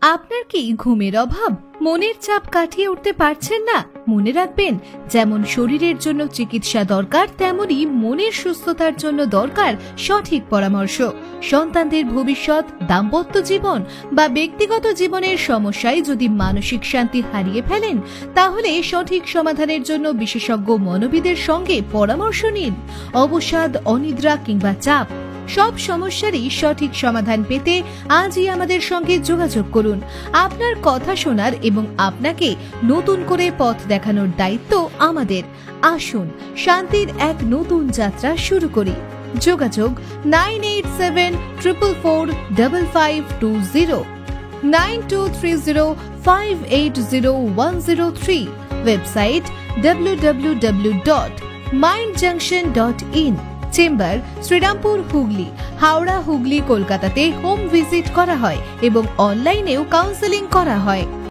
আপনার কি ঘুমের অভাব, মনের চাপ কাটিয়ে উঠতে পারছেন না? মনে রাখবেন, যেমন শরীরের জন্য চিকিৎসা দরকার, তেমনি মনের সুস্থতার জন্য দরকার সঠিক পরামর্শ। সন্তানদের ভবিষ্যৎ, দাম্পত্য জীবন বা ব্যক্তিগত জীবনের সমস্যায় যদি মানসিক শান্তি হারিয়ে ফেলেন, তাহলে সঠিক সমাধানের জন্য বিশেষজ্ঞ মনোবিদের সঙ্গে পরামর্শ নিন। অবসাদ, অনিদ্রা কিংবা চাপ, সব সমস্যারই সঠিক সমাধান পেতে আজই আমাদের সঙ্গে যোগাযোগ করুন। আপনার কথা শোনার এবং আপনাকে নতুন করে পথ দেখানোর দায়িত্ব আমাদের। আসুন শান্তির এক নতুন যাত্রা শুরু করি। যোগাযোগ 9874445520, 9230580103, website www.mindjunction.in, chamber Srirampur, Hooghly, Howrah, Hooghly, কলকাতাতে হোম ভিজিট করা হয় এবং অনলাইনেও কাউন্সেলিং করা হয়।